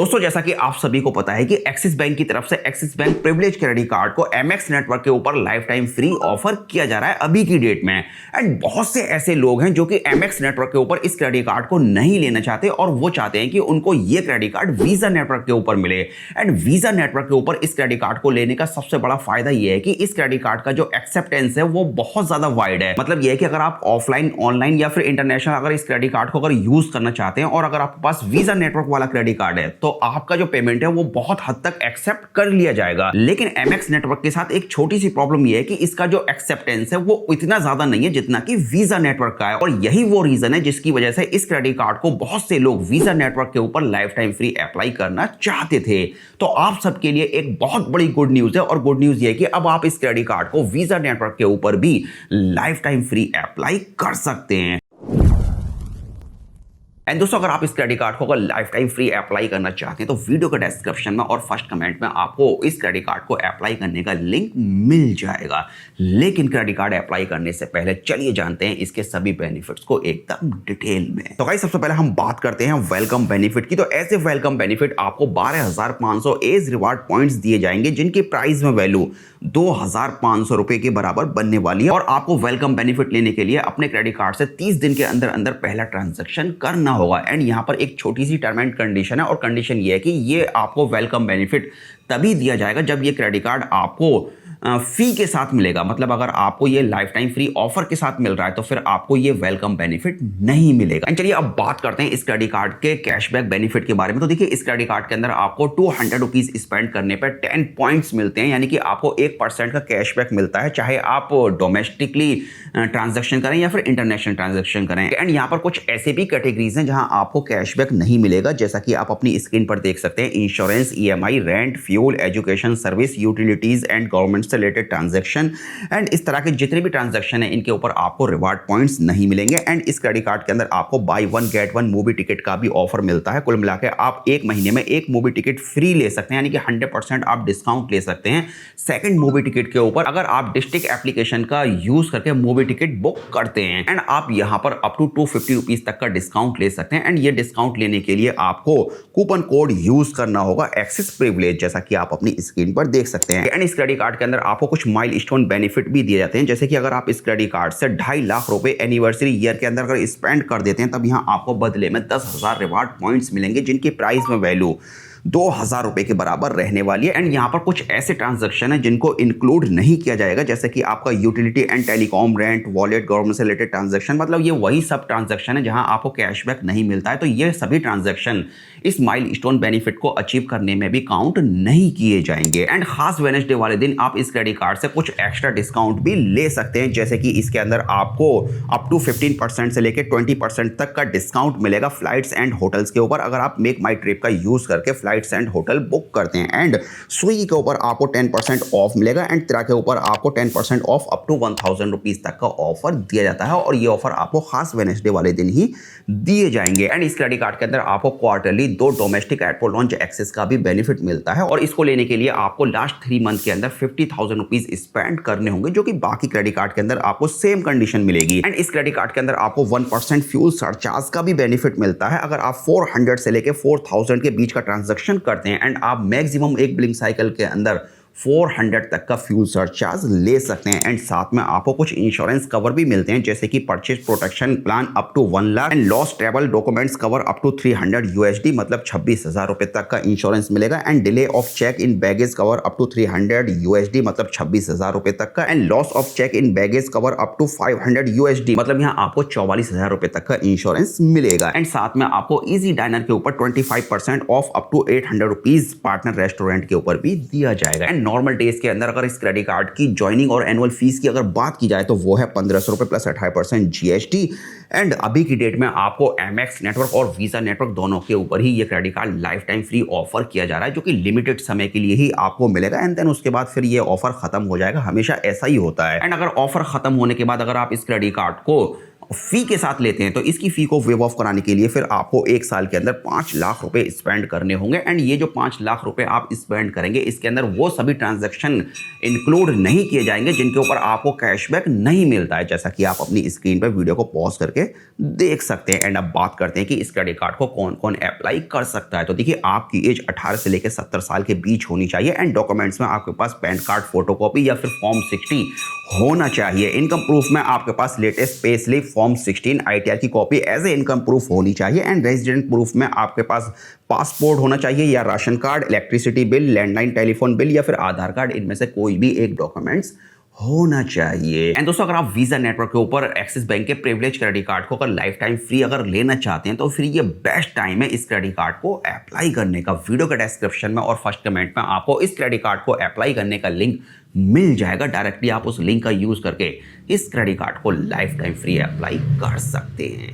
दोस्तों जैसा कि आप सभी को पता है कि एक्सिस बैंक की तरफ से axis bank privilege credit card को एमएक्स नेटवर्क के ऊपर लाइफ टाइम फ्री ऑफर किया जा रहा है अभी की डेट में। एंड बहुत से ऐसे लोग हैं जो कि एमएक्स नेटवर्क के ऊपर इस क्रेडिट कार्ड को नहीं लेना चाहते और वो चाहते हैं कि उनको ये क्रेडिट कार्ड वीजा नेटवर्क के ऊपर मिले। एंड वीजा नेटवर्क के ऊपर इस क्रेडिट कार्ड को लेने का सबसे बड़ा फायदा ये है कि इस क्रेडिट कार्ड का जो एक्सेप्टेंस है वो बहुत ज्यादा वाइड है। मतलब ये है कि अगर आप ऑफलाइन, ऑनलाइन या फिर इंटरनेशनल अगर इस क्रेडिट कार्ड को अगर यूज करना चाहते हैं और अगर आपके पास वीजा नेटवर्क वाला क्रेडिट कार्ड है तो आपका जो पेमेंट है वो बहुत हद तक एक्सेप्ट कर लिया जाएगा। लेकिन एमएक्स नेटवर्क के साथ एक छोटी सी प्रॉब्लम ये है कि इसका जो एक्सेप्टेंस है वो इतना ज्यादा नहीं है जितना कि वीजा नेटवर्क का है। और यही वो रीजन है जिसकी वजह से इस क्रेडिट कार्ड को बहुत से लोग वीजा नेटवर्क के ऊपर लाइफ टाइम फ्री अप्लाई करना चाहते थे। तो आप सबके लिए एक बहुत बड़ी गुड न्यूज है और गुड न्यूज ये है कि अब आप इस क्रेडिट कार्ड को वीजा नेटवर्क के ऊपर भी लाइफ टाइम फ्री अप्लाई कर सकते हैं। एंड दोस्तों अगर आप इस क्रेडिट कार्ड को अगर लाइफ टाइम फ्री अप्लाई करना चाहते हैं तो वीडियो के डिस्क्रिप्शन में और फर्स्ट कमेंट में आपको इस क्रेडिट कार्ड को अप्लाई करने का लिंक मिल जाएगा। लेकिन क्रेडिट कार्ड अप्लाई करने से पहले चलिए जानते हैं इसके सभी बेनिफिट्स को एकदम डिटेल में। तो गाइस सबसे पहले हम बात करते हैं वेलकम बेनिफिट की। तो ऐसे वेलकम बेनिफिट आपको 12,500 एज रिवार्ड पॉइंट्स दिए जाएंगे जिनकी प्राइस में वैल्यू 2,500 रुपए के बराबर बनने वाली है। और आपको वेलकम बेनिफिट लेने के लिए अपने क्रेडिट कार्ड से 30 दिन के अंदर अंदर पहला ट्रांजैक्शन करना होगा। एंड यहां पर एक छोटी सी टर्म एंड कंडीशन है और कंडीशन ये है कि ये आपको वेलकम बेनिफिट तभी दिया जाएगा जब ये क्रेडिट कार्ड आपको फी के साथ मिलेगा। मतलब अगर आपको ये लाइफ टाइम फ्री ऑफर के साथ मिल रहा है तो फिर आपको ये वेलकम बेनिफिट नहीं मिलेगा। एंड चलिए अब बात करते हैं इस क्रेडिट कार्ड के कैशबैक बेनिफिट के बारे में। तो देखिए इस क्रेडिट कार्ड के अंदर आपको 200 रुपीज स्पेंड करने पर 10 पॉइंट्स मिलते हैं, यानी कि आपको 1% का कैशबैक मिलता है, चाहे आप डोमेस्टिकली ट्रांजेक्शन करें या फिर इंटरनेशनल ट्रांजेक्शन करें। एंड यहाँ पर कुछ ऐसे भी कैटेगरीज हैं जहां आपको कैशबैक नहीं मिलेगा, जैसा कि आप अपनी स्क्रीन पर देख सकते हैं। Insurance, EMI, rent, fuel, education service, utilities and government से रिलेटेड ट्रांजैक्शन। एंड इस तरह के जितने भी ट्रांजैक्शन है इनके ऊपर आपको रिवार्ड पॉइंट्स नहीं मिलेंगे। एंड इस क्रेडिट कार्ड के अंदर आपको by one get one movie ticket का भी ऑफर मिलता है। कुल मिलाकर आप एक महीने में एक मूवी टिकट फ्री ले सकते हैं, यानी कि 100% आप डिस्काउंट ले सकते हैं सेकंड मूवी टिकट के ऊपर अगर आप डिस्ट्रिक्ट एप्लीकेशन का यूज करके मूवी टिकट बुक करते हैं। एंड आप यहां पर अप टू 250 रुपीज तक का डिस्काउंट ले सकते हैं। एंड ये डिस्काउंट लेने के लिए आपको कूपन कोड यूज करना होगा एक्सिस प्रिविलेज, जैसा कि आप अपनी स्क्रीन पर देख सकते हैं। एंड इस क्रेडिट कार्ड के अंदर आपको कुछ माइलस्टोन बेनिफिट भी दिए जाते हैं, जैसे कि अगर आप इस क्रेडिट कार्ड से 2.5 लाख रुपए एनिवर्सरी ईयर के अंदर अगर स्पेंड कर देते हैं तब यहां आपको बदले में 10,000 रिवार्ड पॉइंट्स मिलेंगे जिनकी प्राइस में वैल्यू 2,000 रुपए के बराबर रहने वाली है। एंड यहां पर कुछ ऐसे ट्रांजैक्शन है जिनको इंक्लूड नहीं किया जाएगा, जैसे कि आपका utility and telecom, rent, wallet, government से रिलेटेड ट्रांजैक्शन। मतलब ये वही सब ट्रांजैक्शन है जहां आपको कैशबैक नहीं मिलता है। तो ये सभी ट्रांजैक्शन इस माइलस्टोन बेनिफिट को अचीव करने में भी काउंट नहीं किए जाएंगे। एंड खास वेडनेसडे वाले दिन आप इस क्रेडिट कार्ड से कुछ एक्स्ट्रा डिस्काउंट भी ले सकते हैं, जैसे कि इसके अंदर आपको अप टू 15% से लेकर 20% तक का डिस्काउंट मिलेगा फ्लाइट्स एंड होटल्स के ऊपर अगर आप मेक माई ट्रिप का यूज करके फ्लाइट्स एंड होटल बुक करते हैं। एंड स्विगी के ऊपर आपको 10% ऑफ मिलेगा। एंड तिरा के ऊपर आपको 10% ऑफ अप टू 1,000 रुपीज तक का ऑफर दिया जाता है और ये ऑफर आपको खास वेडनेसडे वाले दिन ही दिए जाएंगे। एंड इस क्रेडिट कार्ड के अंदर आपको quarterly 2 domestic airport lounge access का भी बेनिफिट मिलता है और इसको लेने के लिए आपको लास्ट 3 मंथ के अंदर 50,000 रुपीज स्पेंड करने होंगे, जो कि बाकी क्रेडिट कार्ड के अंदर आपको सेम कंडीशन मिलेगी। एंड इस क्रेडिट कार्ड के अंदर आपको 1% फ्यूल सरचार्ज का भी बेनिफिट मिलता है अगर आप 400 से लेकर 4,000 के बीच का ट्रांजैक्शन करते हैं। एंड आप मैक्सिमम एक बिलिंग साइकिल के अंदर 400 तक का फ्यूल सरचार्ज ले सकते हैं। एंड साथ में आपको कुछ इंश्योरेंस कवर भी मिलते हैं, जैसे कि purchase protection plan up to 1 lakh and lost travel documents cover up to 300 USD, मतलब 26,000 रुपए तक का इंश्योरेंस मिलेगा। And delay of check in baggage cover up to 300 USD, मतलब 26,000 रुपए तक का। And loss of check in baggage cover up to 500 USD, मतलब यहाँ आपको 44,000 रुपए तक का इंश्योरेंस मिलेगा। एंड साथ में आपको इजी डाइनर के ऊपर 25% off up to 800 rupees partner restaurant के ऊपर भी दिया जाएगा। नॉर्मल डेज के अंदर अगर इस क्रेडिट कार्ड की ज्वाइनिंग और एनुअल फीस की अगर बात की जाए तो वो है 1,500 रुपए प्लस 28% GST। एंड अभी की डेट में आपको एमएक्स नेटवर्क और वीजा नेटवर्क दोनों के ऊपर ही ये credit card life time free offer किया जा रहा है, जो कि लिमिटेड समय के लिए ही आपको मिलेगा। एंड देन उसके बाद फिर ये ऑफर खत्म हो जाएगा, हमेशा ऐसा ही होता है। एंड अगर ऑफर खत्म होने के बाद अगर आप इस क्रेडिट कार्ड को फी के साथ लेते हैं तो इसकी फी को वेव ऑफ कराने के लिए फिर आपको 1 साल के अंदर 5 लाख रुपए स्पेंड करने होंगे। एंड ये जो 5 लाख रुपए आप स्पेंड करेंगे इसके अंदर वो सभी ट्रांजैक्शन इंक्लूड नहीं किए जाएंगे जिनके ऊपर आपको कैशबैक नहीं मिलता है, जैसा कि आप अपनी स्क्रीन पर वीडियो को पॉज करके देख सकते हैं। एंड अब बात करते हैं कि इस क्रेडिट कार्ड को कौन कौन अप्लाई कर सकता है। तो देखिए, आपकी एज 18 से लेकर 70 साल के बीच होनी चाहिए एंड डॉक्यूमेंट्स में आपके पास पैन कार्ड फोटोकॉपी या फिर फॉर्म 60 होना चाहिए। इनकम प्रूफ में आपके पास latest pay slip, form 16, ITR की copy as a income proof होनी चाहिए एंड रेजिडेंट प्रूफ में आपके पास पासपोर्ट होना चाहिए या ration card, electricity bill, landline telephone bill या फिर आधार कार्ड, इनमें से कोई भी एक डॉक्यूमेंट्स होना चाहिए। एंड दोस्तों, अगर आप वीजा नेटवर्क के ऊपर एक्सिस बैंक के प्रिविलेज क्रेडिट कार्ड को अगर लाइफ टाइम फ्री अगर लेना चाहते हैं तो फिर ये बेस्ट टाइम है इस क्रेडिट कार्ड को अप्लाई करने का। वीडियो के डिस्क्रिप्शन में और फर्स्ट कमेंट में आपको इस क्रेडिट कार्ड को अप्लाई करने का लिंक मिल जाएगा। डायरेक्टली आप उस लिंक का यूज करके इस क्रेडिट कार्ड को लाइफ टाइम फ्री अप्लाई कर सकते हैं।